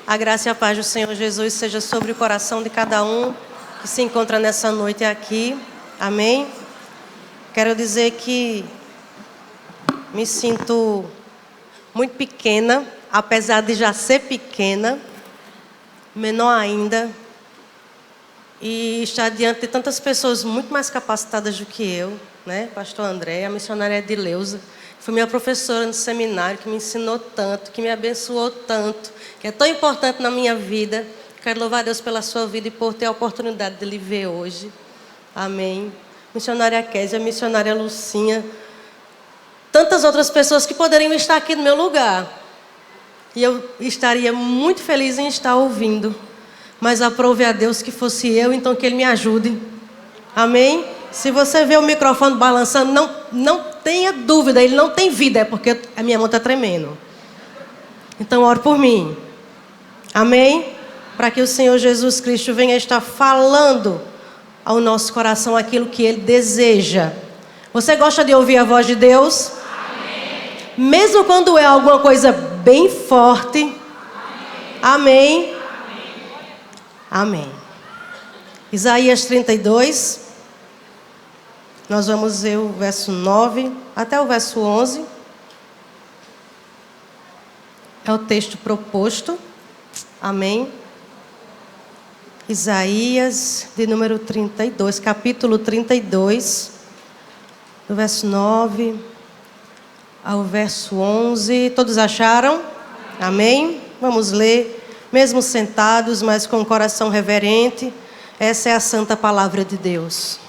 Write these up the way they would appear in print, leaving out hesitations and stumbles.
A graça e a paz do Senhor Jesus seja sobre o coração de cada um que se encontra nessa noite aqui. Amém? Quero dizer que me sinto muito pequena, apesar de já ser pequena, menor ainda, e estar diante de tantas pessoas muito mais capacitadas do que eu, né? Pastor André, a missionária Edileuza, foi minha professora no seminário, que me ensinou tanto, que me abençoou tanto, que é tão importante na minha vida. Quero louvar a Deus pela sua vida e por ter a oportunidade de lhe ver hoje. Amém. Missionária Késia, missionária Lucinha, tantas outras pessoas que poderiam estar aqui no meu lugar. E eu estaria muito feliz em estar ouvindo. Mas aprove a Deus que fosse eu, então que Ele me ajude. Amém? Se você vê o microfone balançando, não tenha dúvida, ele não tem vida, é porque a minha mão está tremendo. Então ore por mim. Amém? Para que o Senhor Jesus Cristo venha estar falando ao nosso coração aquilo que Ele deseja. Você gosta de ouvir a voz de Deus? Amém. Mesmo quando é alguma coisa bem forte. Amém. Amém. Isaías 32. Nós vamos ver o verso 9 até o verso 11. É o texto proposto. Amém. Isaías de número 32, capítulo 32, do verso 9 ao verso 11. Todos acharam? Amém? Vamos ler, mesmo sentados, mas com o coração reverente. Essa é a santa palavra de Deus.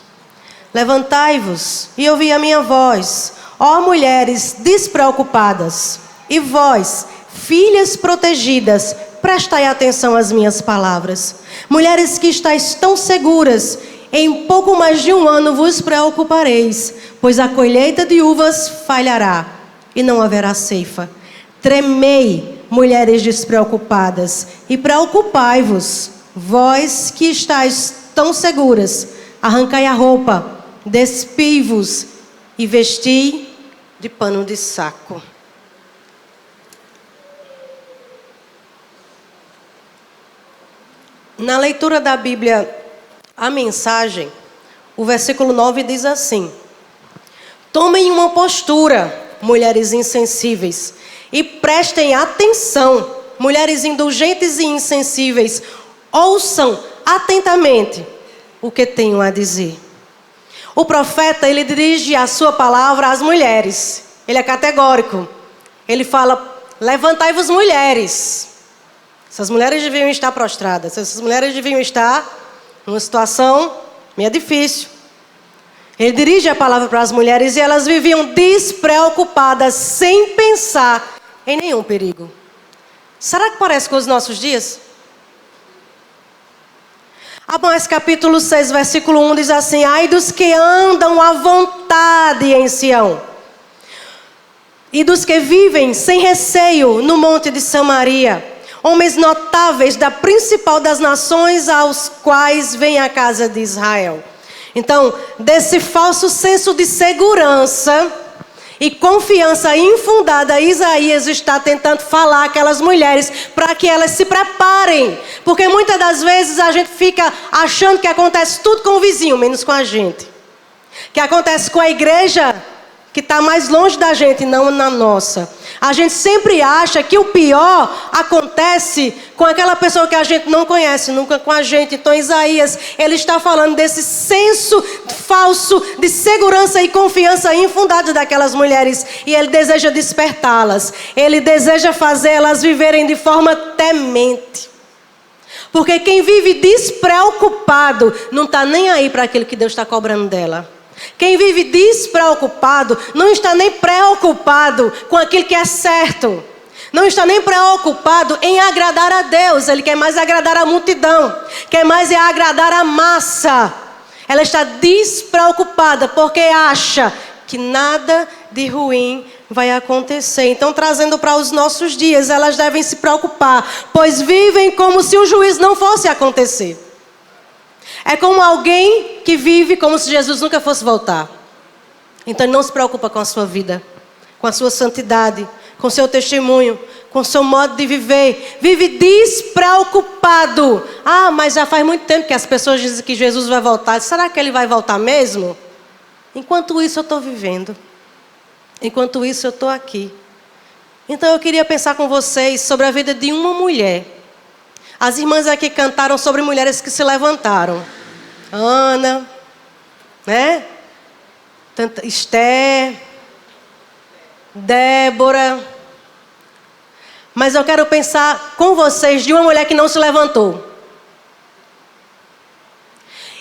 Levantai-vos e ouvi a minha voz, ó mulheres despreocupadas, e vós, filhas protegidas, prestai atenção às minhas palavras. Mulheres que estáis tão seguras, em pouco mais de um ano vos preocupareis, pois a colheita de uvas falhará, e não haverá ceifa. Tremei, mulheres despreocupadas, e preocupai-vos, vós que estáis tão seguras. Arrancai a roupa, despii-vos e vesti de pano de saco. Na leitura da Bíblia, a mensagem, o versículo 9 diz assim: tomem uma postura, mulheres insensíveis, e prestem atenção, mulheres indulgentes e insensíveis, ouçam atentamente o que tenho a dizer. O profeta, ele dirige a sua palavra às mulheres. Ele é categórico. Ele fala: levantai-vos, mulheres. Essas mulheres deviam estar prostradas. Essas mulheres deviam estar numa situação meio difícil. Ele dirige a palavra para as mulheres e elas viviam despreocupadas, sem pensar em nenhum perigo. Será que parece com os nossos dias? Amós capítulo 6, versículo 1 diz assim: ai dos que andam à vontade em Sião, e dos que vivem sem receio no monte de Samaria, homens notáveis da principal das nações, aos quais vem a casa de Israel. Então, desse falso senso de segurança e confiança infundada, Isaías está tentando falar àquelas mulheres para que elas se preparem. Porque muitas das vezes a gente fica achando que acontece tudo com o vizinho, menos com a gente. Que acontece com a igreja que está mais longe da gente, não na nossa. A gente sempre acha que o pior acontece com aquela pessoa que a gente não conhece, nunca com a gente. Então Isaías, ele está falando desse senso falso de segurança e confiança infundado daquelas mulheres. E ele deseja despertá-las. Ele deseja fazê-las viverem de forma temente. Porque quem vive despreocupado não está nem aí para aquilo que Deus está cobrando dela. Quem vive despreocupado não está nem preocupado com aquilo que é certo. Não está nem preocupado em agradar a Deus. Ele quer mais agradar a multidão. Quer mais é agradar a massa. Ela está despreocupada porque acha que nada de ruim vai acontecer. Então, trazendo para os nossos dias, elas devem se preocupar, pois vivem como se o juízo não fosse acontecer. É como alguém que vive como se Jesus nunca fosse voltar. Então ele não se preocupa com a sua vida, com a sua santidade, com o seu testemunho, com seu modo de viver, vive despreocupado. Ah, mas já faz muito tempo que as pessoas dizem que Jesus vai voltar. Será que ele vai voltar mesmo? Enquanto isso eu estou vivendo. Enquanto isso eu estou aqui. Então eu queria pensar com vocês sobre a vida de uma mulher. As irmãs aqui cantaram sobre mulheres que se levantaram. Ana, né? Esther, Débora. Mas eu quero pensar com vocês de uma mulher que não se levantou.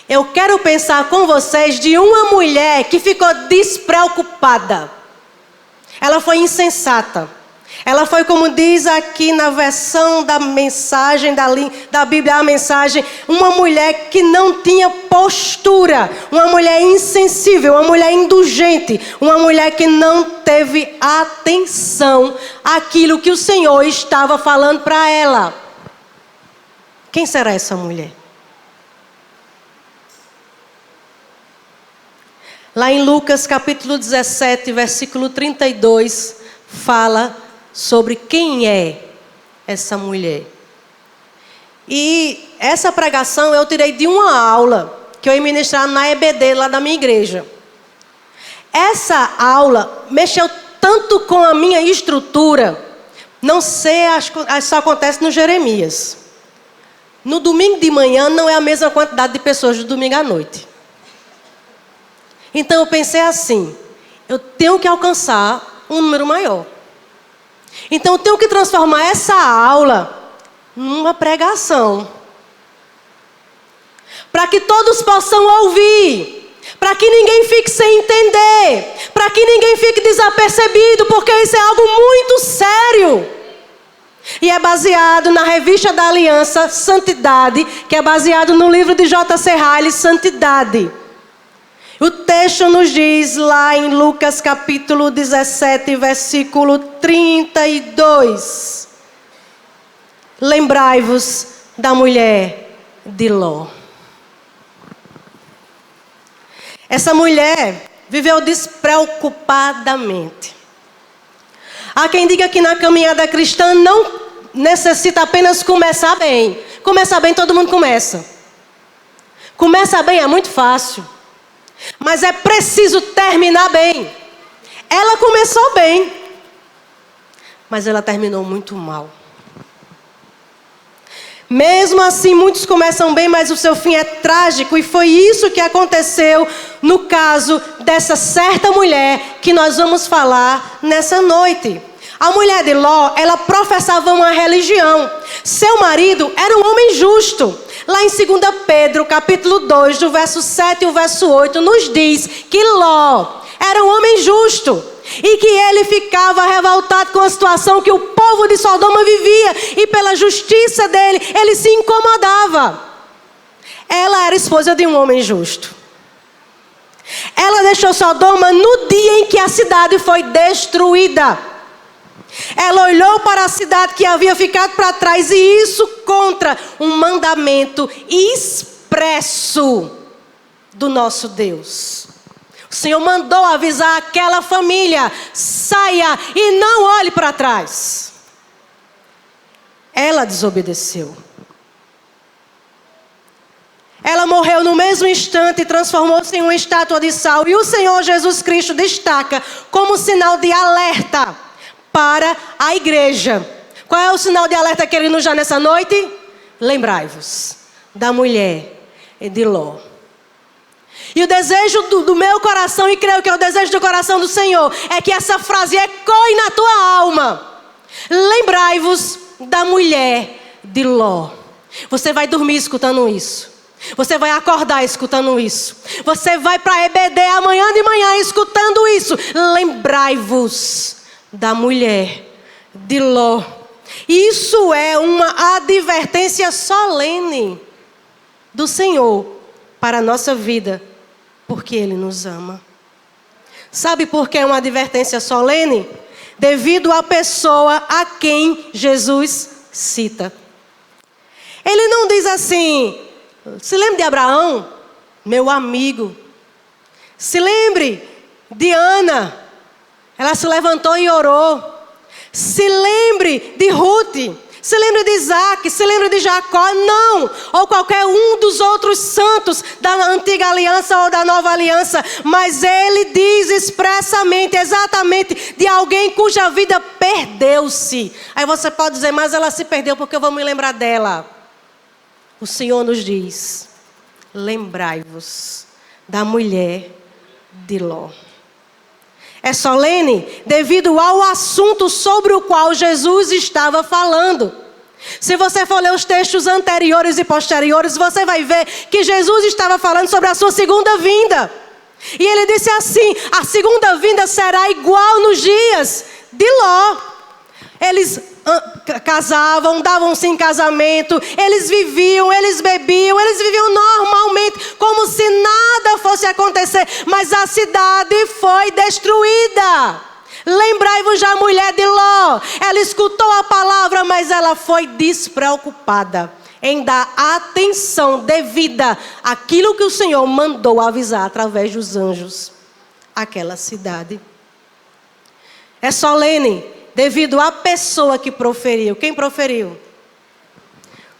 Eu quero pensar com vocês de uma mulher que ficou despreocupada. Ela foi insensata. Ela foi, como diz aqui na versão da mensagem, da Bíblia, a mensagem, uma mulher que não tinha postura, uma mulher insensível, uma mulher indulgente, uma mulher que não teve atenção àquilo que o Senhor estava falando para ela. Quem será essa mulher? Lá em Lucas capítulo 17, versículo 32, fala sobre quem é essa mulher. E essa pregação eu tirei de uma aula que eu ia ministrar na EBD lá da minha igreja. Essa aula mexeu tanto com a minha estrutura, não sei, acho que só acontece no Jeremias. No domingo de manhã não é a mesma quantidade de pessoas do domingo à noite. Então eu pensei assim, eu tenho que alcançar um número maior. Então eu tenho que transformar essa aula numa pregação. Para que todos possam ouvir. Para que ninguém fique sem entender. Para que ninguém fique desapercebido. Porque isso é algo muito sério. E é baseado na Revista da Aliança, Santidade. Que é baseado no livro de J.C. Ryle, Santidade. O texto nos diz lá em Lucas capítulo 17, versículo 32. Lembrai-vos da mulher de Ló. Essa mulher viveu despreocupadamente. Há quem diga que na caminhada cristã não necessita apenas começar bem. Começar bem todo mundo começa. Começar bem é muito fácil. Mas é preciso terminar bem. Ela começou bem, mas ela terminou muito mal. Mesmo assim, muitos começam bem, mas o seu fim é trágico. E foi isso que aconteceu no caso dessa certa mulher que nós vamos falar nessa noite. A mulher de Ló, ela professava uma religião. Seu marido era um homem justo. Lá em 2 Pedro, capítulo 2, do verso 7 e o verso 8, nos diz que Ló era um homem justo. E que ele ficava revoltado com a situação que o povo de Sodoma vivia. E pela justiça dele, ele se incomodava. Ela era esposa de um homem justo. Ela deixou Sodoma no dia em que a cidade foi destruída. Ela olhou para a cidade que havia ficado para trás, e isso contra um mandamento expresso do nosso Deus. O Senhor mandou avisar aquela família: saia e não olhe para trás. Ela desobedeceu. Ela morreu no mesmo instante e transformou-se em uma estátua de sal. E o Senhor Jesus Cristo destaca como sinal de alerta para a igreja. Qual é o sinal de alerta que ele nos dá nessa noite? Lembrai-vos da mulher de Ló. E o desejo do meu coração, e creio que é o desejo do coração do Senhor, é que essa frase ecoe na tua alma. Lembrai-vos da mulher de Ló. Você vai dormir escutando isso. Você vai acordar escutando isso. Você vai para a EBD amanhã de manhã escutando isso. Lembrai-vos da mulher de Ló. Isso é uma advertência solene do Senhor para a nossa vida, porque Ele nos ama. Sabe por que é uma advertência solene? Devido à pessoa a quem Jesus cita. Ele não diz assim: se lembre de Abraão, meu amigo. Se lembre de Ana. Ela se levantou e orou. Se lembre de Ruth. Se lembre de Isaac, se lembre de Jacó, não. Ou qualquer um dos outros santos da antiga aliança ou da nova aliança. Mas ele diz expressamente, exatamente, de alguém cuja vida perdeu-se. Aí você pode dizer, mas ela se perdeu porque eu vou me lembrar dela. O Senhor nos diz, lembrai-vos da mulher de Ló. É solene devido ao assunto sobre o qual Jesus estava falando. Se você for ler os textos anteriores e posteriores, você vai ver que Jesus estava falando sobre a sua segunda vinda. E ele disse assim, a segunda vinda será igual nos dias de Ló. Eles casavam, davam-se em casamento, eles viviam, eles bebiam, eles viviam normalmente, como se nada fosse acontecer, mas a cidade foi destruída. Lembrai-vos da mulher de Ló, ela escutou a palavra, mas ela foi despreocupada em dar atenção devida àquilo que o Senhor mandou avisar através dos anjos àquela cidade. É solene devido à pessoa que proferiu. Quem proferiu?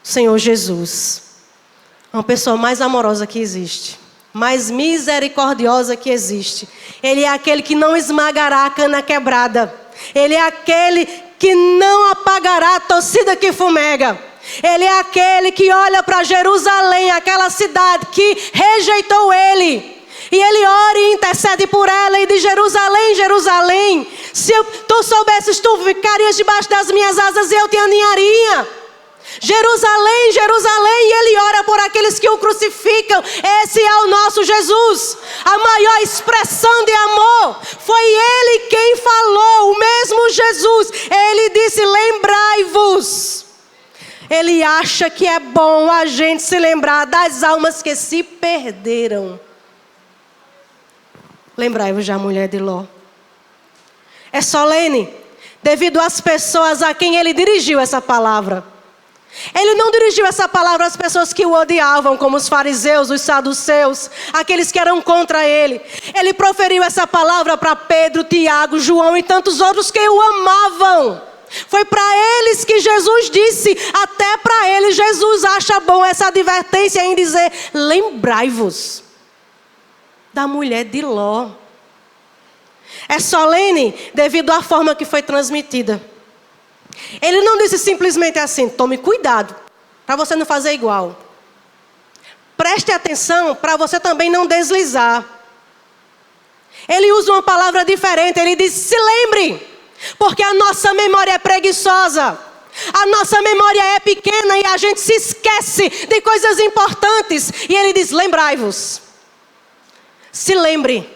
O Senhor Jesus. Uma pessoa mais amorosa que existe. Mais misericordiosa que existe. Ele é aquele que não esmagará a cana quebrada. Ele é aquele que não apagará a torcida que fumega. Ele é aquele que olha para Jerusalém, aquela cidade que rejeitou ele. E ele ora e intercede por ela e diz, Jerusalém, Jerusalém, se tu soubesses, tu ficarias debaixo das minhas asas e eu te aninharia. Jerusalém, Jerusalém, e ele ora por aqueles que o crucificam. Esse é o nosso Jesus. A maior expressão de amor. Foi ele quem falou, o mesmo Jesus. Ele disse, lembrai-vos. Ele acha que é bom a gente se lembrar das almas que se perderam. Lembrai-vos da mulher de Ló. É solene, devido às pessoas a quem ele dirigiu essa palavra. Ele não dirigiu essa palavra às pessoas que o odiavam, como os fariseus, os saduceus, aqueles que eram contra ele. Ele proferiu essa palavra para Pedro, Tiago, João e tantos outros que o amavam. Foi para eles que Jesus disse, até para eles Jesus acha bom essa advertência em dizer, lembrai-vos da mulher de Ló. É solene devido à forma que foi transmitida. Ele não disse simplesmente assim, tome cuidado, para você não fazer igual. Preste atenção para você também não deslizar. Ele usa uma palavra diferente, ele diz, se lembre, porque a nossa memória é preguiçosa. A nossa memória é pequena e a gente se esquece de coisas importantes. E ele diz, lembrai-vos. Se lembre,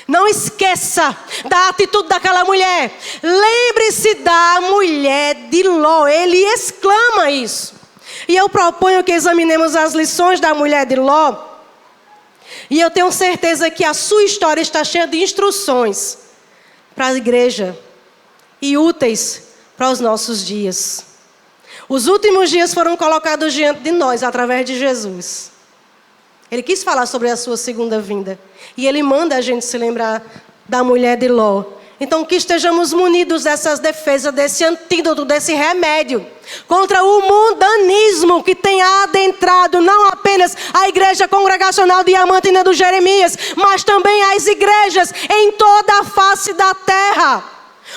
não esqueça da atitude daquela mulher. Lembre-se da mulher de Ló. Ele exclama isso. E eu proponho que examinemos as lições da mulher de Ló. E eu tenho certeza que a sua história está cheia de instruções para a igreja e úteis para os nossos dias. Os últimos dias foram colocados diante de nós através de Jesus. Ele quis falar sobre a sua segunda vinda. E ele manda a gente se lembrar da mulher de Ló. Então que estejamos munidos dessas defesas, desse antídoto, desse remédio contra o mundanismo que tem adentrado não apenas a igreja congregacional Diamantina do Jeremias, mas também as igrejas em toda a face da terra.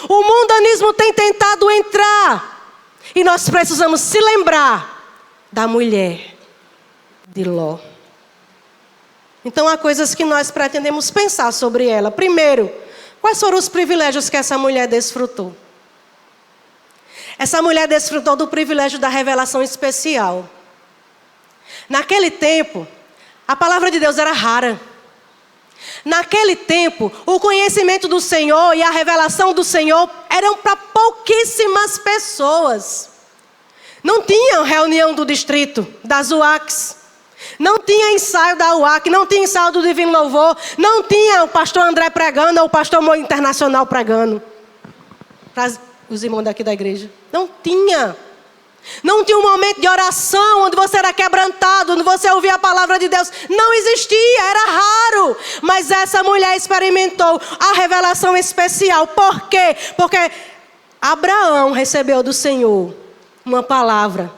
O mundanismo tem tentado entrar. E nós precisamos se lembrar da mulher de Ló. Então há coisas que nós pretendemos pensar sobre ela. Primeiro, quais foram os privilégios que essa mulher desfrutou? Essa mulher desfrutou do privilégio da revelação especial. Naquele tempo, a palavra de Deus era rara. Naquele tempo, o conhecimento do Senhor e a revelação do Senhor eram para pouquíssimas pessoas. Não tinha reunião do distrito, das UACs. Não tinha ensaio da UAC, não tinha ensaio do Divino Louvor, não tinha o pastor André pregando ou o pastor Internacional pregando. Para os irmãos daqui da igreja. Não tinha. Não tinha um momento de oração onde você era quebrantado, onde você ouvia a palavra de Deus. Não existia, era raro. Mas essa mulher experimentou a revelação especial. Por quê? Porque Abraão recebeu do Senhor uma palavra: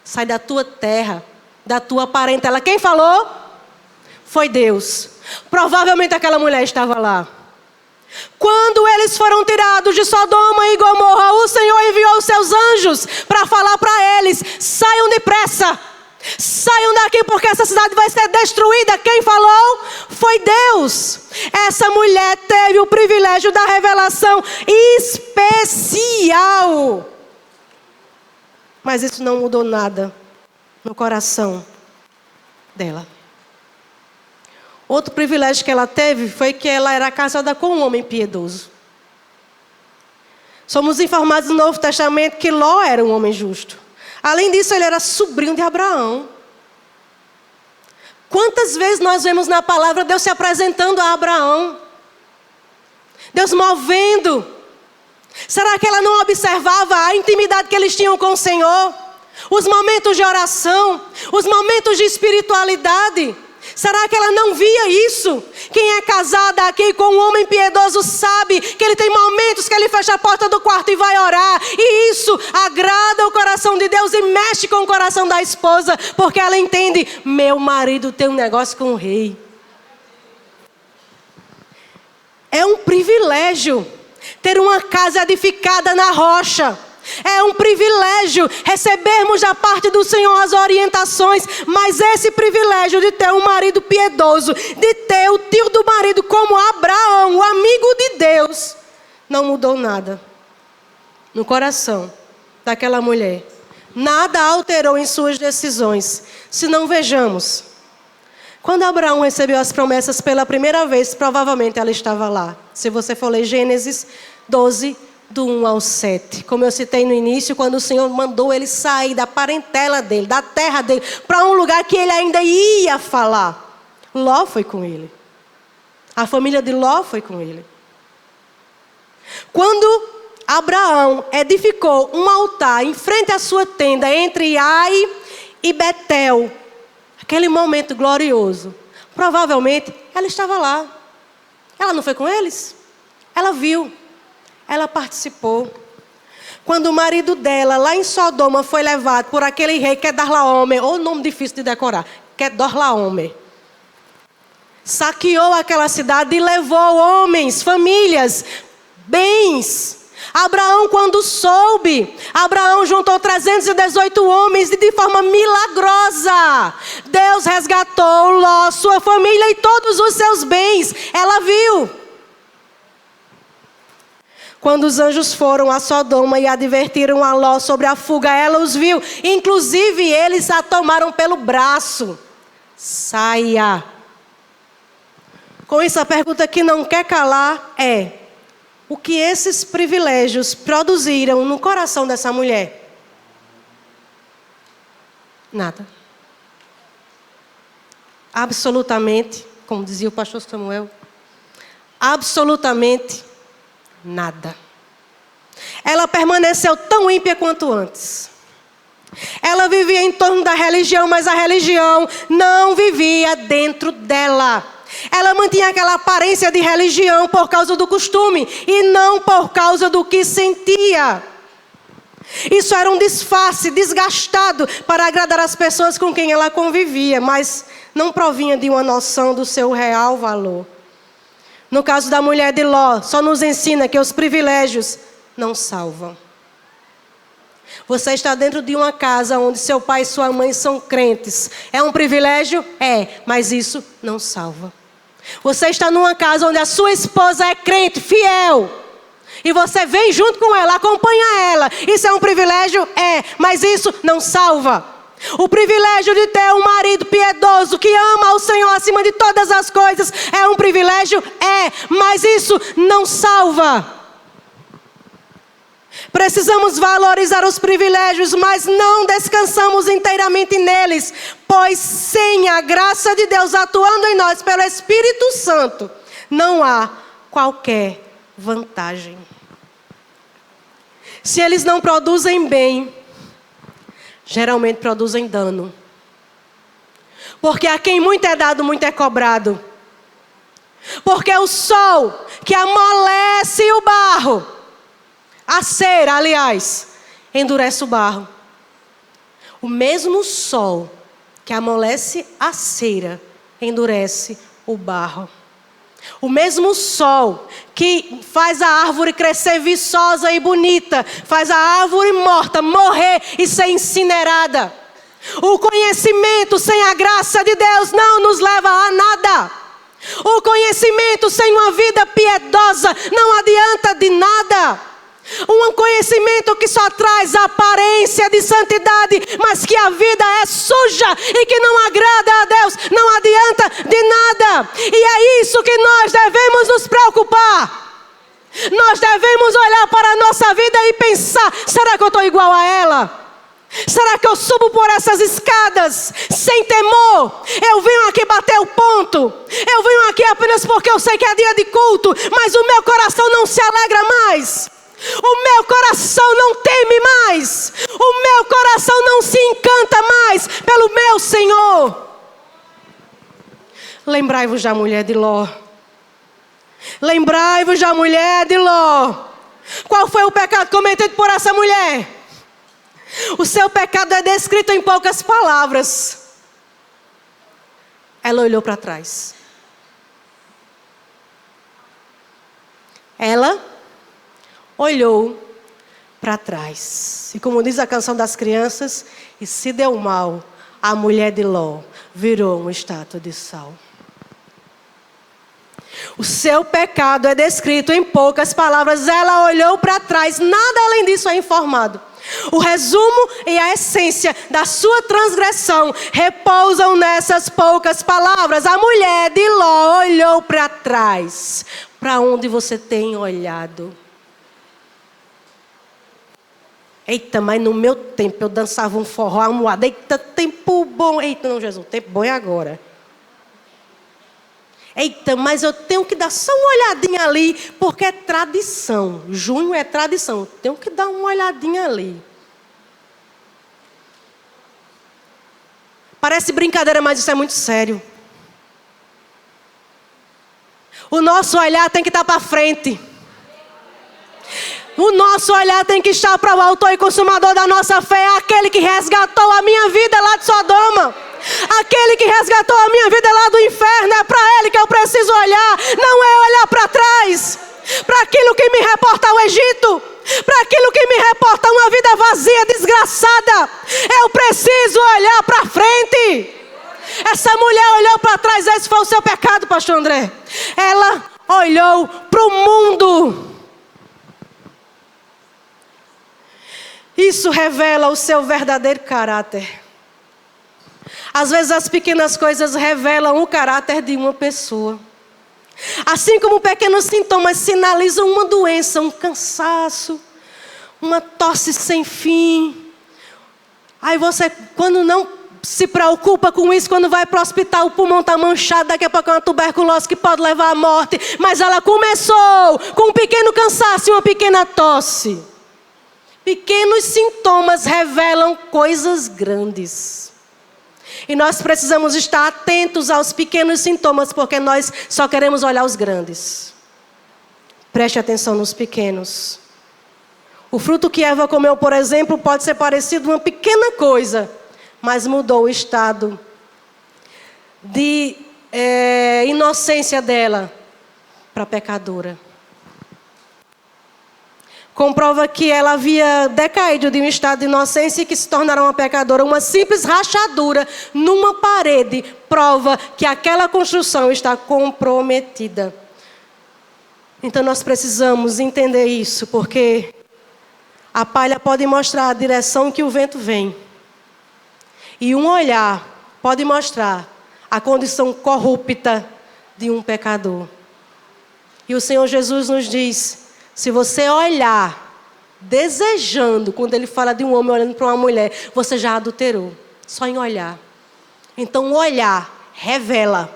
sai da tua terra, da tua parentela. Quem falou? Foi Deus. Provavelmente aquela mulher estava lá. Quando eles foram tirados de Sodoma e Gomorra, o Senhor enviou os seus anjos para falar para eles: saiam depressa, saiam daqui porque essa cidade vai ser destruída. Quem falou? Foi Deus. Essa mulher teve o privilégio da revelação especial. Mas isso não mudou nada no coração dela. Outro privilégio que ela teve foi que ela era casada com um homem piedoso. Somos informados no Novo Testamento que Ló era um homem justo. Além disso, ele era sobrinho de Abraão. Quantas vezes nós vemos na palavra Deus se apresentando a Abraão? Deus movendo. Será que ela não observava a intimidade que eles tinham com o Senhor? Os momentos de oração, os momentos de espiritualidade. Será que ela não via isso? Quem é casada aqui com um homem piedoso sabe que ele tem momentos que ele fecha a porta do quarto e vai orar. E isso agrada o coração de Deus e mexe com o coração da esposa. Porque ela entende: meu marido tem um negócio com o rei. É um privilégio ter uma casa edificada na rocha. É um privilégio recebermos da parte do Senhor as orientações. Mas esse privilégio de ter um marido piedoso, de ter o tio do marido como Abraão, o amigo de Deus, não mudou nada no coração daquela mulher. Nada alterou em suas decisões. Se não, vejamos. Quando Abraão recebeu as promessas pela primeira vez, provavelmente ela estava lá. Se você for ler Gênesis 12, do 1 ao 7. Como eu citei no início, quando o Senhor mandou ele sair da parentela dele, da terra dele, para um lugar que ele ainda ia falar. Ló foi com ele. A família de Ló foi com ele. Quando Abraão edificou um altar em frente à sua tenda, entre Ai e Betel, aquele momento glorioso, provavelmente ela estava lá. Ela não foi com eles? Ela viu. Ela participou. Quando o marido dela, lá em Sodoma, foi levado por aquele rei Quedorlaomer, ou nome difícil de decorar, Quedorlaomer, saqueou aquela cidade e levou homens, famílias, bens. Abraão, quando soube, Abraão juntou 318 homens e de forma milagrosa, Deus resgatou Ló, sua família e todos os seus bens. Ela viu. Quando os anjos foram a Sodoma e advertiram a Ló sobre a fuga, ela os viu. Inclusive, eles a tomaram pelo braço. Saia. Com isso, a pergunta que não quer calar é: o que esses privilégios produziram no coração dessa mulher? Nada. Absolutamente, como dizia o pastor Samuel, absolutamente nada. Ela permaneceu tão ímpia quanto antes. Ela vivia em torno da religião, mas a religião não vivia dentro dela. Ela mantinha aquela aparência de religião por causa do costume e não por causa do que sentia. Isso era um disfarce desgastado para agradar as pessoas com quem ela convivia, mas não provinha de uma noção do seu real valor. No caso da mulher de Ló, só nos ensina que os privilégios não salvam. Você está dentro de uma casa onde seu pai e sua mãe são crentes. É um privilégio? É, mas isso não salva. Você está numa casa onde a sua esposa é crente, fiel. E você vem junto com ela, acompanha ela. Isso é um privilégio? É, mas isso não salva. O privilégio de ter um marido piedoso que ama o Senhor acima de todas as coisas é um privilégio? É, mas isso não salva. Precisamos valorizar os privilégios, mas não descansamos inteiramente neles, pois sem a graça de Deus atuando em nós pelo Espírito Santo, não há qualquer vantagem. Se eles não produzem bem, geralmente produzem dano. Porque a quem muito é dado, muito é cobrado. Porque o sol que amolece o barro, A cera, aliás, endurece o barro. O mesmo sol que amolece a cera, endurece o barro. O mesmo sol que faz a árvore crescer viçosa e bonita, faz a árvore morta morrer e ser incinerada. O conhecimento sem a graça de Deus não nos leva a nada. O conhecimento sem uma vida piedosa não adianta de nada. Um conhecimento que só traz a aparência de santidade, mas que a vida é suja e que não agrada a Deus, não adianta de nada. E é isso que nós devemos nos preocupar. Nós devemos olhar para a nossa vida e pensar: será que eu estou igual a ela? Será que eu subo por essas escadas sem temor? Eu venho aqui bater o ponto. Eu venho aqui apenas porque eu sei que é dia de culto, mas o meu coração não se alegra mais. O meu coração não teme mais. O meu coração não se encanta mais pelo meu Senhor. Lembrai-vos da mulher de Ló. Lembrai-vos da mulher de Ló. Qual foi o pecado cometido por essa mulher? O seu pecado é descrito em poucas palavras. Ela olhou para trás. Ela olhou para trás. E como diz a canção das crianças, e se deu mal, a mulher de Ló virou uma estátua de sal. O seu pecado é descrito em poucas palavras. Ela olhou para trás, nada além disso é informado. O resumo e a essência da sua transgressão repousam nessas poucas palavras. A mulher de Ló olhou para trás. Para onde você tem olhado? Eita, mas no meu tempo eu dançava um forró amuado. Eita, tempo bom. Eita, não, Jesus, o tempo bom é agora. Eita, mas eu tenho que dar só uma olhadinha ali, porque é tradição. Junho é tradição. Tenho que dar uma olhadinha ali. Parece brincadeira, mas isso é muito sério. O nosso olhar tem que estar para frente. O nosso olhar tem que estar para o autor e consumador da nossa fé. Aquele que resgatou a minha vida lá de Sodoma. Aquele que resgatou a minha vida lá do inferno. É para ele que eu preciso olhar. Não é olhar para trás. Para aquilo que me reporta ao Egito. Para aquilo que me reporta uma vida vazia, desgraçada. Eu preciso olhar para frente. Essa mulher olhou para trás. Esse foi o seu pecado, pastor André. Ela olhou para o mundo. Isso revela o seu verdadeiro caráter. Às vezes as pequenas coisas revelam o caráter de uma pessoa. Assim como pequenos sintomas sinalizam uma doença, um cansaço, uma tosse sem fim. Aí você, quando não se preocupa com isso, quando vai para o hospital, o pulmão está manchado, daqui a pouco é uma tuberculose que pode levar à morte. Mas ela começou com um pequeno cansaço e uma pequena tosse. Pequenos sintomas revelam coisas grandes. E nós precisamos estar atentos aos pequenos sintomas, porque nós só queremos olhar os grandes. Preste atenção nos pequenos. O fruto que Eva comeu, por exemplo, pode ser parecido uma pequena coisa, mas mudou o estado de inocência dela para pecadora. Comprova que ela havia decaído de um estado de inocência e que se tornará uma pecadora. Uma simples rachadura numa parede prova que aquela construção está comprometida. Então nós precisamos entender isso, porque a palha pode mostrar a direção que o vento vem. E um olhar pode mostrar a condição corrupta de um pecador. E o Senhor Jesus nos diz: se você olhar desejando, quando ele fala de um homem olhando para uma mulher, você já adulterou, só em olhar. Então o olhar revela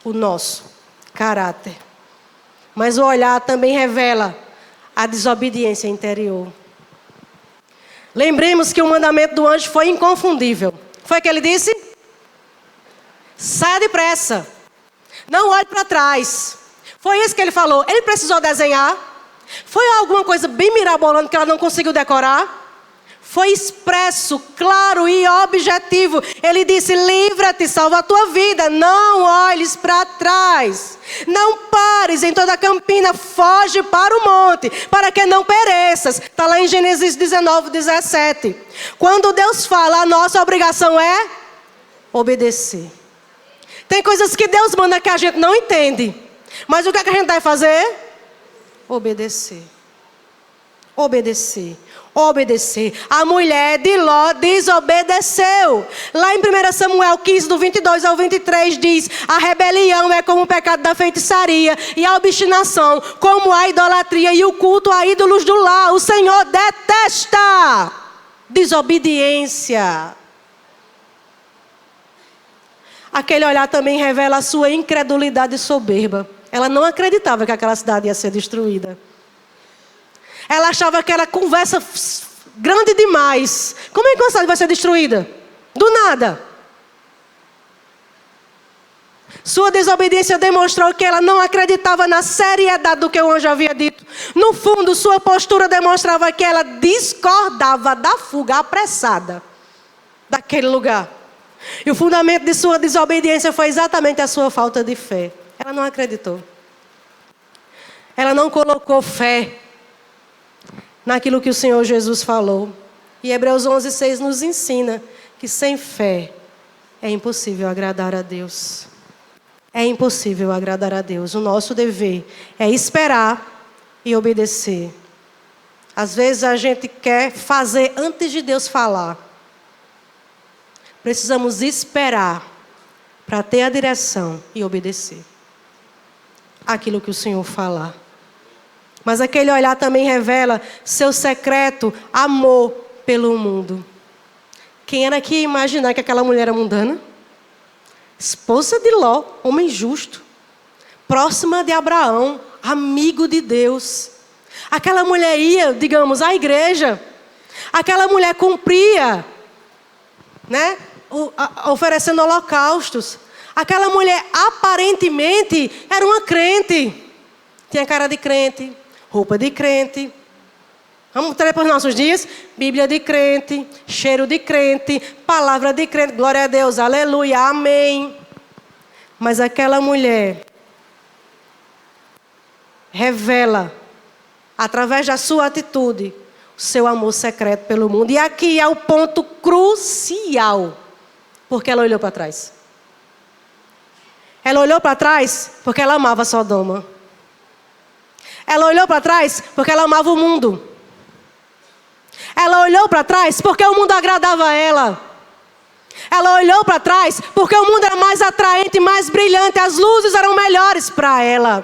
o nosso caráter. Mas o olhar também revela a desobediência interior. Lembremos que o mandamento do anjo foi inconfundível. Foi o que ele disse? Saia depressa. Não olhe para trás. Foi isso que ele falou. Ele precisou desenhar. Foi alguma coisa bem mirabolante que ela não conseguiu decorar? Foi expresso, claro e objetivo. Ele disse: livra-te, salva a tua vida. Não olhes para trás. Não pares em toda a campina. Foge para o monte, para que não pereças. Está lá em Gênesis 19, 17. Quando Deus fala, a nossa obrigação é obedecer. Tem coisas que Deus manda que a gente não entende. Mas o que a gente vai fazer? Obedecer. Obedecer. Obedecer. A mulher de Ló desobedeceu. Lá em 1 Samuel 15, do 22 ao 23 diz: a rebelião é como o pecado da feitiçaria, e a obstinação como a idolatria e o culto a ídolos do lar. O Senhor detesta desobediência. Aquele olhar também revela a sua incredulidade soberba. Ela não acreditava que aquela cidade ia ser destruída. Ela achava que era conversa grande demais. Como é que uma cidade vai ser destruída? Do nada. Sua desobediência demonstrou que ela não acreditava na seriedade do que o anjo havia dito. No fundo, sua postura demonstrava que ela discordava da fuga apressada daquele lugar. E o fundamento de sua desobediência foi exatamente a sua falta de fé. Ela não acreditou. Ela não colocou fé naquilo que o Senhor Jesus falou. E Hebreus 11:6 nos ensina que sem fé é impossível agradar a Deus. É impossível agradar a Deus. O nosso dever é esperar e obedecer. Às vezes a gente quer fazer antes de Deus falar. Precisamos esperar para ter a direção e obedecer aquilo que o Senhor falar. Mas aquele olhar também revela seu secreto amor pelo mundo. Quem era que ia imaginar que aquela mulher era mundana? Esposa de Ló, homem justo, próxima de Abraão, amigo de Deus. Aquela mulher ia, digamos, à igreja. Aquela mulher cumpria, né, oferecendo holocaustos. Aquela mulher aparentemente era uma crente. Tinha cara de crente, roupa de crente. Vamos trazer para os nossos dias? Bíblia de crente, cheiro de crente, palavra de crente. Glória a Deus, aleluia, amém. Mas aquela mulher revela, através da sua atitude, o seu amor secreto pelo mundo. E aqui é o ponto crucial, porque ela olhou para trás. Ela olhou para trás porque ela amava Sodoma. Ela olhou para trás porque ela amava o mundo. Ela olhou para trás porque o mundo agradava a ela. Ela olhou para trás porque o mundo era mais atraente, mais brilhante. As luzes eram melhores para ela.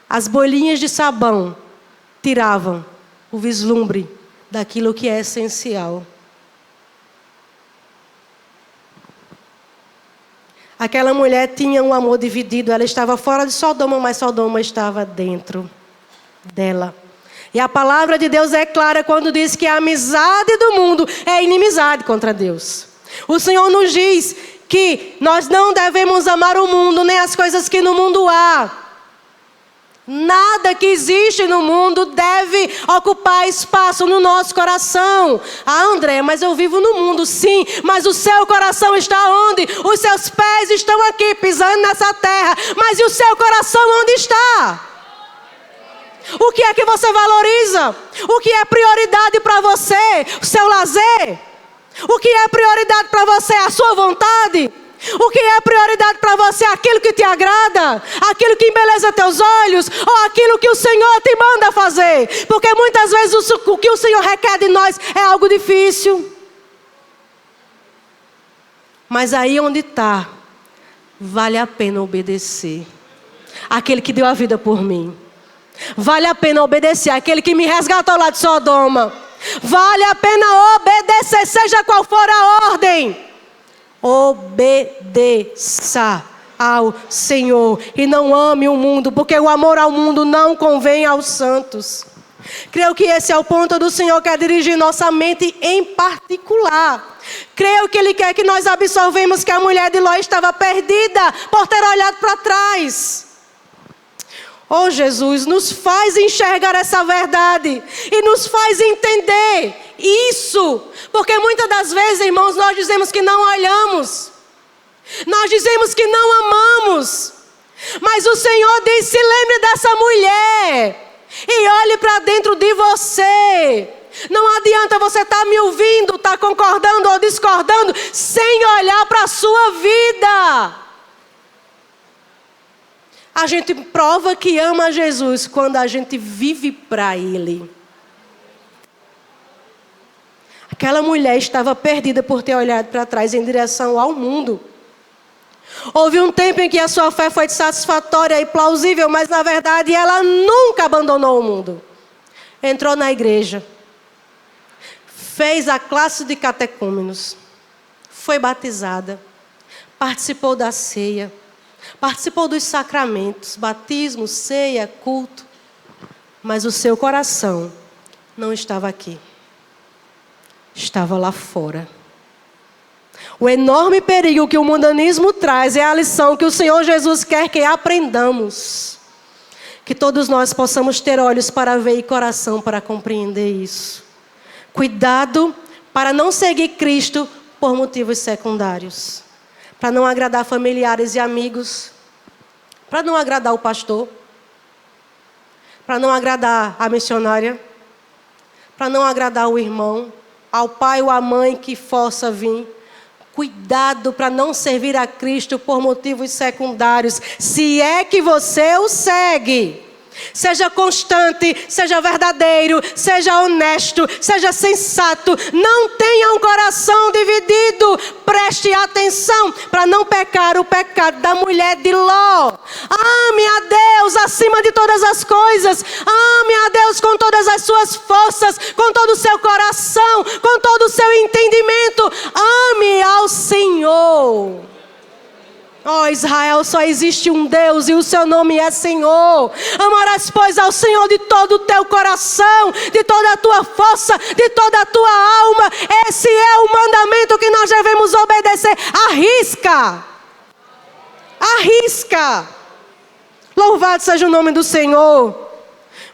As bolinhas de sabão tiravam o vislumbre daquilo que é essencial. Aquela mulher tinha um amor dividido. Ela estava fora de Sodoma, mas Sodoma estava dentro dela. E a palavra de Deus é clara quando diz que a amizade do mundo é inimizade contra Deus. O Senhor nos diz que nós não devemos amar o mundo, nem as coisas que no mundo há. Nada que existe no mundo deve ocupar espaço no nosso coração. Ah, André, mas eu vivo no mundo, sim. Mas o seu coração está onde? Os seus pés estão aqui, pisando nessa terra. Mas e o seu coração onde está? O que é que você valoriza? O que é prioridade para você? O seu lazer? O que é prioridade para você? A sua vontade? O que é prioridade para você? Aquilo que te agrada? Aquilo que embeleza teus olhos? Ou aquilo que o Senhor te manda fazer? Porque muitas vezes o que o Senhor requer de nós é algo difícil. Mas aí onde está, vale a pena obedecer. Aquele que deu a vida por mim. Vale a pena obedecer aquele que me resgatou lá de Sodoma. Vale a pena obedecer, seja qual for a ordem. Obedeça ao Senhor e não ame o mundo, porque o amor ao mundo não convém aos santos. Creio que esse é o ponto do Senhor que quer dirigir nossa mente em particular. Creio que Ele quer que nós absorvemos que a mulher de Ló estava perdida por ter olhado para trás. Oh Jesus, nos faz enxergar essa verdade e nos faz entender isso, porque muitas das vezes, irmãos, nós dizemos que não olhamos, nós dizemos que não amamos, mas o Senhor diz: se lembre dessa mulher e olhe para dentro de você. Não adianta você estar me ouvindo, estar concordando ou discordando, sem olhar para a sua vida. A gente prova que ama Jesus quando a gente vive para Ele. Aquela mulher estava perdida por ter olhado para trás em direção ao mundo. Houve um tempo em que a sua fé foi satisfatória e plausível, mas na verdade ela nunca abandonou o mundo. Entrou na igreja, fez a classe de catecúmenos, foi batizada, participou da ceia, participou dos sacramentos, batismo, ceia, culto, mas o seu coração não estava aqui, estava lá fora. O enorme perigo que o mundanismo traz é a lição que o Senhor Jesus quer que aprendamos. Que todos nós possamos ter olhos para ver e coração para compreender isso. Cuidado para não seguir Cristo por motivos secundários. Para não agradar familiares e amigos. Para não agradar o pastor. Para não agradar a missionária. Para não agradar o irmão. Ao pai ou à mãe que força vir. Cuidado para não servir a Cristo por motivos secundários. Se é que você o segue. Seja constante, seja verdadeiro, seja honesto, seja sensato. Não tenha um coração dividido. Preste atenção para não pecar o pecado da mulher de Ló. Ame a Deus acima de todas as coisas. Ame a Deus com todas as suas forças, com todo o seu coração, com todo o seu entendimento. Ame ao Senhor. Oh Israel, só existe um Deus e o seu nome é Senhor. Amarás, pois, ao Senhor de todo o teu coração, de toda a tua força, de toda a tua alma. Esse é o mandamento que nós devemos obedecer. Arrisca! Arrisca! Louvado seja o nome do Senhor.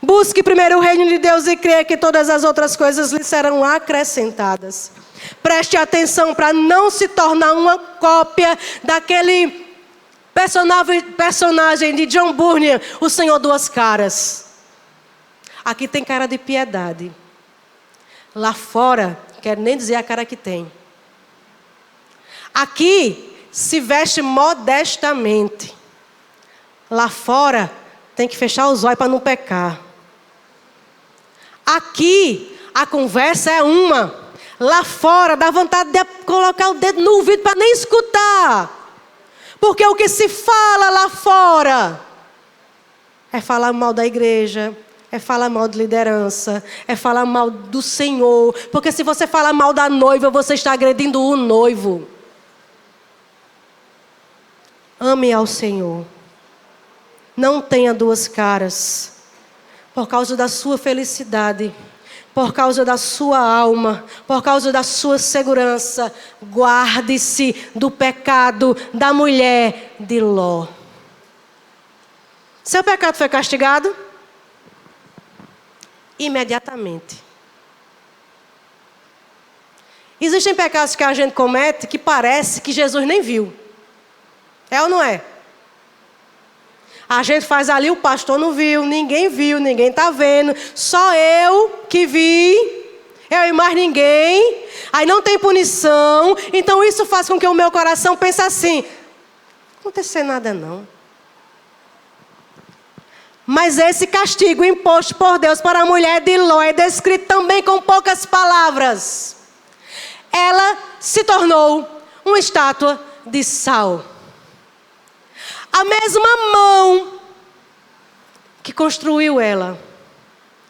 Busque primeiro o reino de Deus e creia que todas as outras coisas lhe serão acrescentadas. Preste atenção para não se tornar uma cópia daquele personagem de John Bunyan, o Senhor Duas Caras. Aqui tem cara de piedade. Lá fora, quero nem dizer a cara que tem. Aqui se veste modestamente. Lá fora tem que fechar os olhos para não pecar. Aqui a conversa é uma. Lá fora dá vontade de colocar o dedo no ouvido para nem escutar. Porque o que se fala lá fora é falar mal da igreja, é falar mal de liderança, é falar mal do Senhor. Porque se você falar mal da noiva, você está agredindo o noivo. Ame ao Senhor. Não tenha duas caras. Por causa da sua felicidade, por causa da sua alma, por causa da sua segurança, guarde-se do pecado da mulher de Ló. Seu pecado foi castigado? Imediatamente. Existem pecados que a gente comete que parece que Jesus nem viu. É ou não é? A gente faz ali, o pastor não viu, ninguém está vendo. Só eu que vi, eu e mais ninguém. Aí não tem punição. Então isso faz com que o meu coração pense assim: não aconteceu nada não. Mas esse castigo imposto por Deus para a mulher de Ló é descrito também com poucas palavras. Ela se tornou uma estátua de sal. A mesma mão que construiu ela,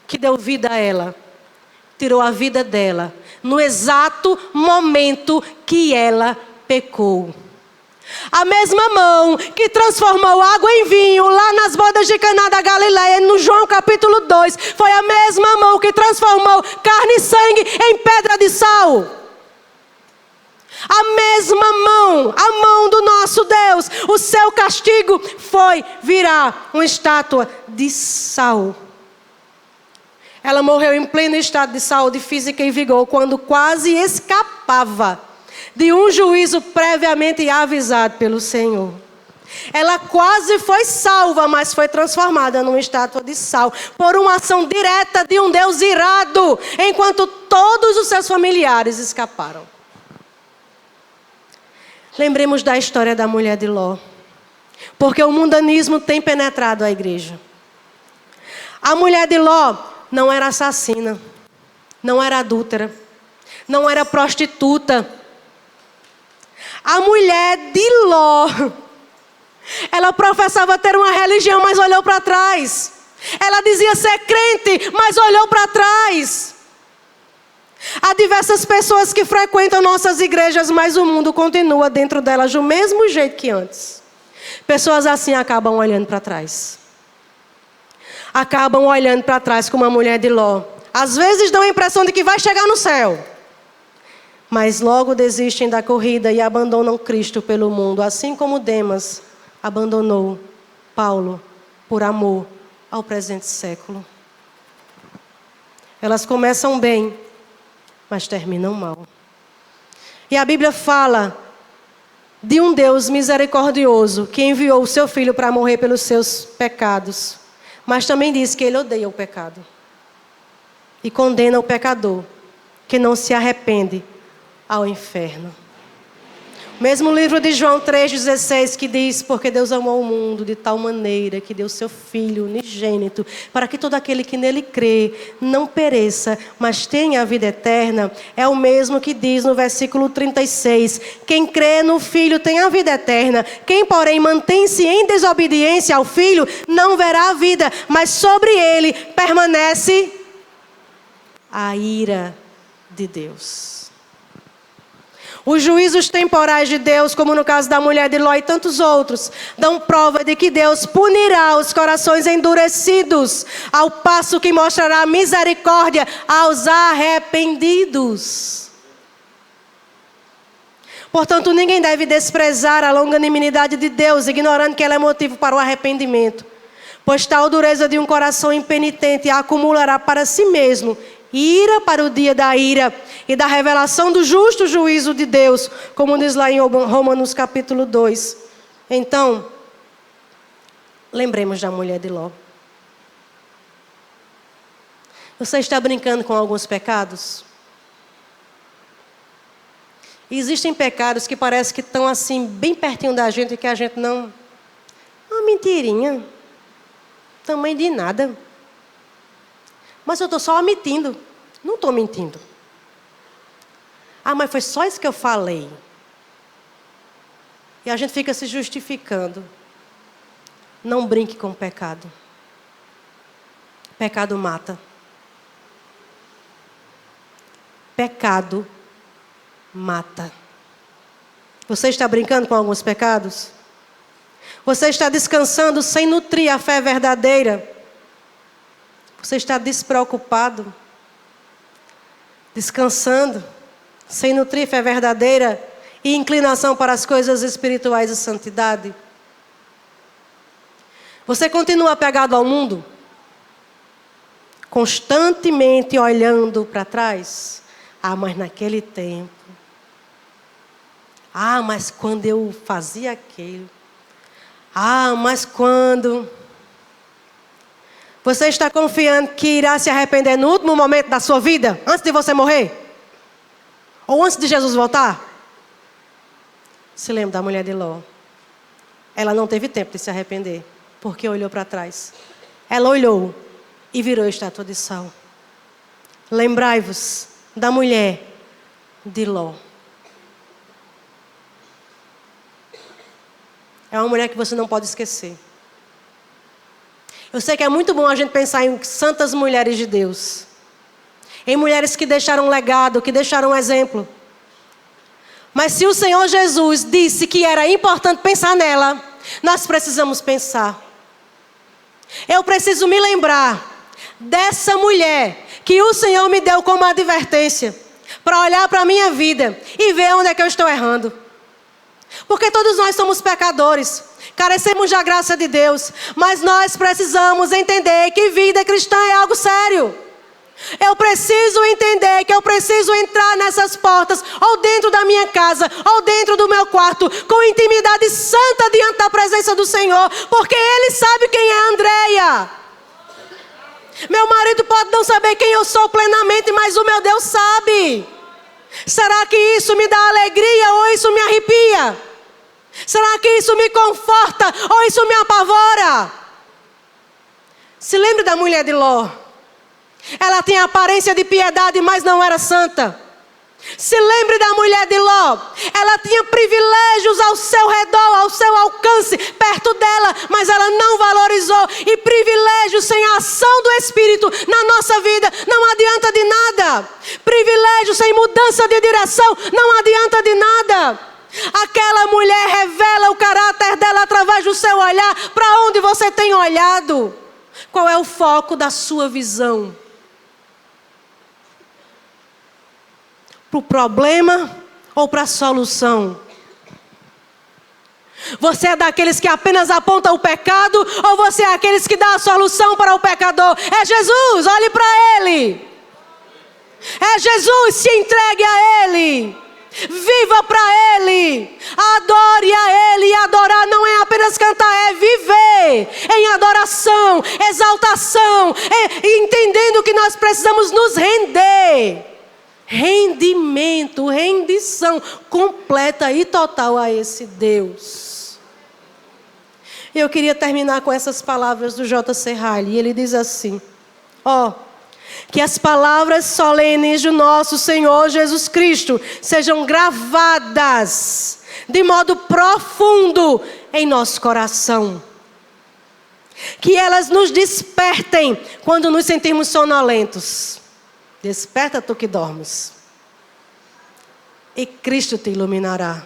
que deu vida a ela, tirou a vida dela, no exato momento que ela pecou. A mesma mão que transformou água em vinho lá nas bodas de Caná da Galileia, no João capítulo 2, foi a mesma mão que transformou carne e sangue em pedra de sal. A mesma mão, a mão do nosso Deus, o seu castigo foi virar uma estátua de sal. Ela morreu em pleno estado de saúde física e vigor, quando quase escapava de um juízo previamente avisado pelo Senhor. Ela quase foi salva, mas foi transformada numa estátua de sal, por uma ação direta de um Deus irado, enquanto todos os seus familiares escaparam. Lembremos da história da mulher de Ló, porque o mundanismo tem penetrado a igreja. A mulher de Ló não era assassina, não era adúltera, não era prostituta. A mulher de Ló, ela professava ter uma religião, mas olhou para trás. Ela dizia ser crente, mas olhou para trás. Há diversas pessoas que frequentam nossas igrejas, mas o mundo continua dentro delas do mesmo jeito que antes. Pessoas assim acabam olhando para trás. Acabam olhando para trás como a mulher de Ló. Às vezes dão a impressão de que vai chegar no céu, mas logo desistem da corrida e abandonam Cristo pelo mundo, assim como Demas abandonou Paulo por amor ao presente século. Elas começam bem, mas terminam mal. E a Bíblia fala de um Deus misericordioso que enviou o seu Filho para morrer pelos seus pecados, mas também diz que Ele odeia o pecado e condena o pecador que não se arrepende ao inferno. Mesmo livro de João 3,16, que diz: porque Deus amou o mundo de tal maneira que deu seu Filho unigênito, para que todo aquele que nele crê não pereça, mas tenha a vida eterna. É o mesmo que diz no versículo 36, quem crê no Filho tem a vida eterna. Quem, porém, mantém-se em desobediência ao Filho, não verá a vida, mas sobre ele permanece a ira de Deus. Os juízos temporais de Deus, como no caso da mulher de Ló e tantos outros, dão prova de que Deus punirá os corações endurecidos, ao passo que mostrará misericórdia aos arrependidos. Portanto, ninguém deve desprezar a longanimidade de Deus, ignorando que ela é motivo para o arrependimento, pois tal dureza de um coração impenitente acumulará para si mesmo ira para o dia da ira e da revelação do justo juízo de Deus, como diz lá em Romanos capítulo 2. Então, lembremos da mulher de Ló. Você está brincando com alguns pecados? Existem pecados que parece que estão assim, bem pertinho da gente, e que a gente não... Uma mentirinha. Tamanho de nada. Mas eu estou só omitindo. Não estou mentindo. Ah, mas foi só isso que eu falei. E a gente fica se justificando. Não brinque com o pecado. Pecado mata. Pecado mata. Você está brincando com alguns pecados? Você está descansando sem nutrir a fé verdadeira? Você está despreocupado, descansando, sem nutrir fé verdadeira e inclinação para as coisas espirituais e santidade? Você continua apegado ao mundo? Constantemente olhando para trás? Ah, mas naquele tempo. Ah, mas quando eu fazia aquilo. Ah, mas quando... Você está confiando que irá se arrepender no último momento da sua vida? Antes de você morrer? Ou antes de Jesus voltar? Se lembra da mulher de Ló. Ela não teve tempo de se arrepender, porque olhou para trás. Ela olhou e virou estátua de sal. Lembrai-vos da mulher de Ló. É uma mulher que você não pode esquecer. Eu sei que é muito bom a gente pensar em santas mulheres de Deus. Em mulheres que deixaram um legado, que deixaram um exemplo. Mas se o Senhor Jesus disse que era importante pensar nela, nós precisamos pensar. Eu preciso me lembrar dessa mulher que o Senhor me deu como advertência, para olhar para a minha vida e ver onde é que eu estou errando. Porque todos nós somos pecadores, carecemos da graça de Deus, mas nós precisamos entender que vida cristã é algo sério. Eu preciso entender que eu preciso entrar nessas portas, ou dentro da minha casa, ou dentro do meu quarto, com intimidade santa diante da presença do Senhor, porque Ele sabe quem é Andréia. Meu marido pode não saber quem eu sou plenamente, mas o meu Deus sabe. Será que isso me dá alegria ou isso me arrepia? Será que isso me conforta ou isso me apavora? Se lembre da mulher de Ló. Ela tinha aparência de piedade, mas não era santa. Se lembre da mulher de Ló. Ela tinha privilégios ao seu redor, ao seu alcance, perto dela, mas ela não valorizou. E privilégios sem a ação do Espírito na nossa vida não adianta de nada. Privilégios sem mudança de direção não adianta de nada. Aquela mulher revela o caráter dela através do seu olhar. Para onde você tem olhado? Qual é o foco da sua visão? Para o problema ou para a solução? Você é daqueles que apenas aponta o pecado, ou você é aqueles que dá a solução para o pecador? É Jesus, olhe para Ele. É Jesus, se entregue a Ele. Viva para Ele. Adore a Ele. E adorar não é apenas cantar, é viver em adoração, exaltação, entendendo que nós precisamos nos render. Rendimento, rendição completa e total a esse Deus. Eu queria terminar com essas palavras do J.C. Ryle. Ele diz assim: que as palavras solenes do nosso Senhor Jesus Cristo sejam gravadas de modo profundo em nosso coração. Que elas nos despertem quando nos sentirmos sonolentos. Desperta tu que dormes, e Cristo te iluminará.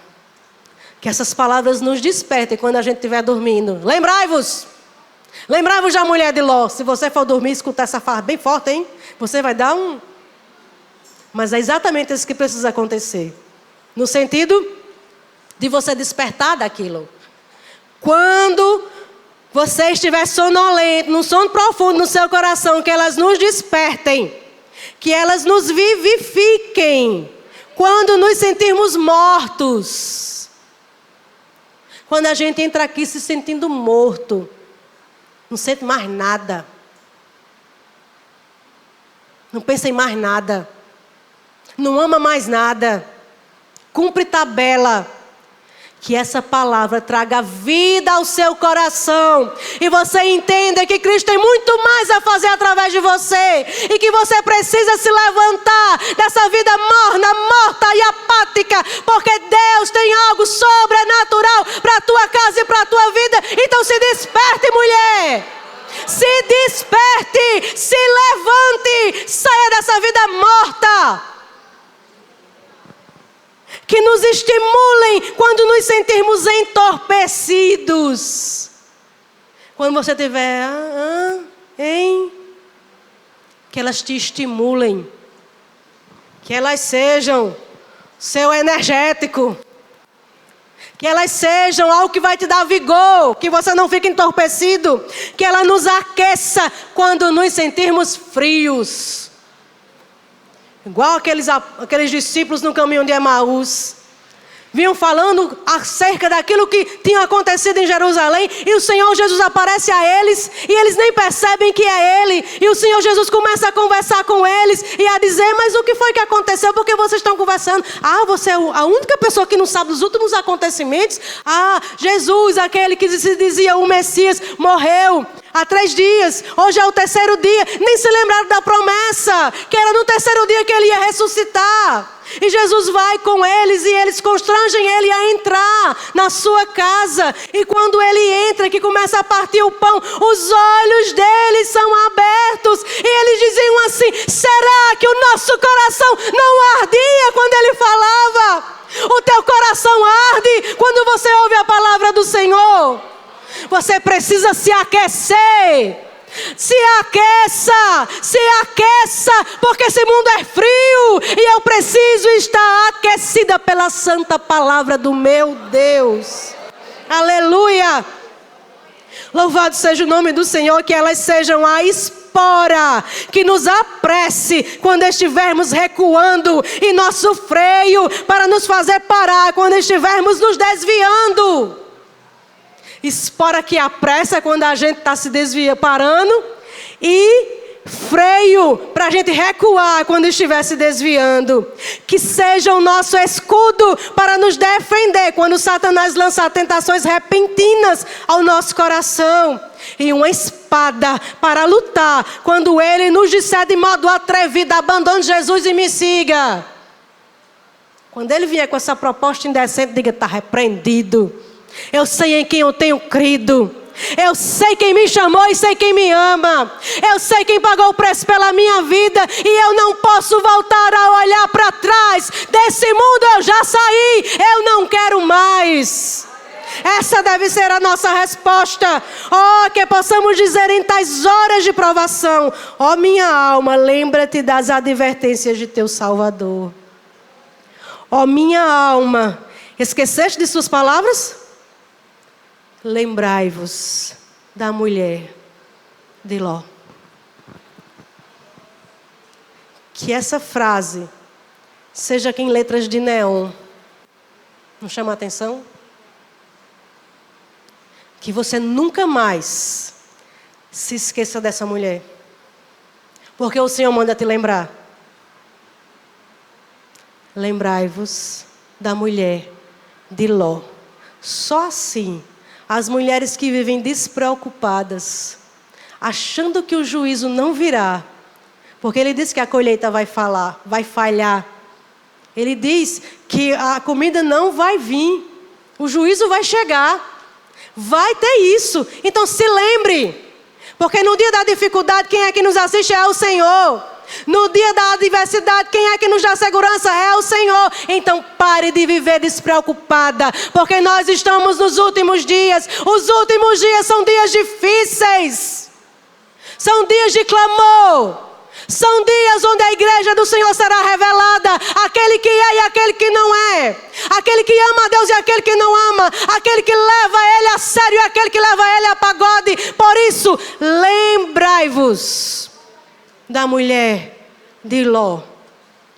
Que essas palavras nos despertem quando a gente estiver dormindo. Lembrai-vos da mulher de Ló. Se você for dormir e escutar essa fala bem forte, hein? Você vai dar um... Mas é exatamente isso que precisa acontecer. No sentido de você despertar daquilo. Quando você estiver sonolento, num sono profundo no seu coração, que elas nos despertem. Que elas nos vivifiquem quando nos sentirmos mortos. Quando a gente entra aqui se sentindo morto, não sente mais nada, não pensa em mais nada, não ama mais nada, cumpre tabela. Que essa palavra traga vida ao seu coração. E você entenda que Cristo tem muito mais a fazer através de você. E que você precisa se levantar dessa vida morna, morta e apática. Porque Deus tem algo sobrenatural para a tua casa e para a tua vida. Então se desperte, mulher. Se desperte, se levante, saia dessa vida morta. Que nos estimulem quando nos sentirmos entorpecidos. Quando você tiver, que elas te estimulem. Que elas sejam seu energético. Que elas sejam algo que vai te dar vigor. Que você não fique entorpecido. Que ela nos aqueça quando nos sentirmos frios. Igual aqueles discípulos no caminho de Emaús. Vinham falando acerca daquilo que tinha acontecido em Jerusalém. E o Senhor Jesus aparece a eles. E eles nem percebem que é Ele. E o Senhor Jesus começa a conversar com eles. E a dizer, mas o que foi que aconteceu? Por que vocês estão conversando? Você é a única pessoa que não sabe dos últimos acontecimentos? Jesus, aquele que se dizia o Messias, morreu há 3 dias. Hoje é o 3º dia. Nem se lembraram da promessa. Que era no 3º dia que Ele ia ressuscitar. E Jesus vai com eles e eles constrangem Ele a entrar na sua casa. E quando Ele entra, que começa a partir o pão, os olhos deles são abertos. E eles diziam assim, será que o nosso coração não ardia quando Ele falava? O teu coração arde quando você ouve a palavra do Senhor. Você precisa se aquecer. Se aqueça, porque esse mundo é frio e eu preciso estar aquecida pela santa palavra do meu Deus. Aleluia! Louvado seja o nome do Senhor, que elas sejam a espora que nos apresse quando estivermos recuando, e nosso freio para nos fazer parar quando estivermos nos desviando. Espora que apressa quando a gente está se desviando, parando, e freio para a gente recuar quando estiver se desviando. Que seja o nosso escudo para nos defender quando Satanás lançar tentações repentinas ao nosso coração. E uma espada para lutar quando ele nos disser de modo atrevido: abandone Jesus e me siga. Quando ele vier com essa proposta indecente, diga: está repreendido. Eu sei em quem eu tenho crido. Eu sei quem me chamou e sei quem me ama. Eu sei quem pagou o preço pela minha vida, e eu não posso voltar a olhar para trás. Desse mundo eu já saí, eu não quero mais. Essa deve ser a nossa resposta. Oh, que possamos dizer em tais horas de provação: ó minha alma, lembra-te das advertências de teu Salvador. Ó minha alma, esqueceste de suas palavras? Lembrai-vos da mulher de Ló. Que essa frase seja aqui em letras de neon. Não chama a atenção? Que você nunca mais se esqueça dessa mulher. Porque o Senhor manda te lembrar. Lembrai-vos da mulher de Ló. Só assim, as mulheres que vivem despreocupadas, achando que o juízo não virá, porque ele diz que a colheita vai falhar. Ele diz que a comida não vai vir, o juízo vai chegar, vai ter isso. Então se lembre, porque no dia da dificuldade, quem é que nos assiste é o Senhor. No dia da adversidade, quem é que nos dá segurança? É o Senhor. Então pare de viver despreocupada, porque nós estamos nos últimos dias. Os últimos dias são dias difíceis, são dias de clamor, são dias onde a igreja do Senhor será revelada. Aquele que é e aquele que não é, aquele que ama a Deus e aquele que não ama, aquele que leva Ele a sério e aquele que leva Ele a pagode. Por isso, lembrai-vos da mulher de Ló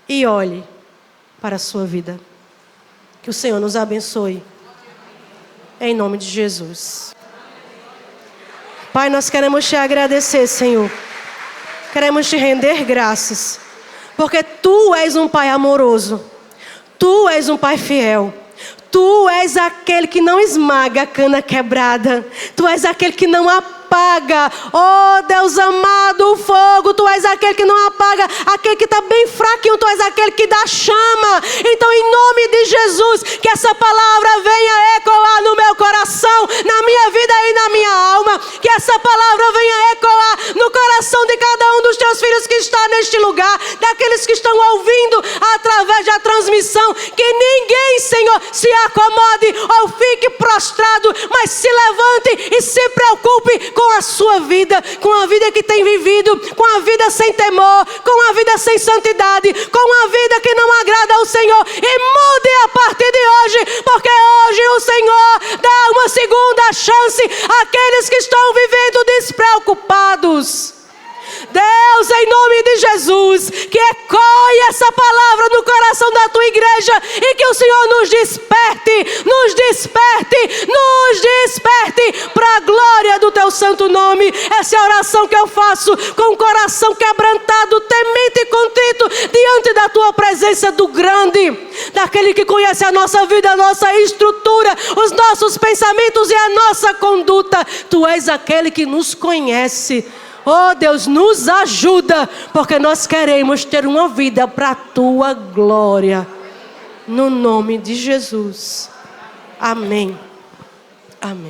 e olhe para a sua vida. Que o Senhor nos abençoe, em nome de Jesus. Pai, nós queremos te agradecer, Senhor. Queremos te render graças, porque Tu és um Pai amoroso, Tu és um Pai fiel. Tu és aquele que não esmaga a cana quebrada. Tu és aquele que não apaga, oh Deus amado, o fogo. Tu és aquele que não apaga, aquele que está bem fraquinho. Tu és aquele que dá chama. Então, em nome de Jesus, que essa palavra venha ecoar no meu coração, na minha vida e na minha alma. Que essa palavra venha ecoar no coração de cada um dos teus filhos que está neste lugar, daqueles que estão ouvindo através da transmissão. Que ninguém, Senhor, se acomode ou fique prostrado, mas se levante e se preocupe com a sua vida, com a vida que tem vivido, com a vida sem temor, com a vida sem santidade, com a vida que não agrada ao Senhor, e mude a partir de hoje, porque hoje o Senhor dá uma segunda chance àqueles que estão vivendo despreocupados. Deus, em nome de Jesus, que ecoe essa palavra no coração da tua igreja, e que o Senhor nos desperte, nos desperte, nos desperte para a glória do teu santo nome. Essa é a oração que eu faço com o coração quebrantado, temente e contrito, diante da tua presença do grande, daquele que conhece a nossa vida, a nossa estrutura, os nossos pensamentos e a nossa conduta. Tu és aquele que nos conhece. Oh Deus, nos ajuda, porque nós queremos ter uma vida para a tua glória. No nome de Jesus. Amém. Amém.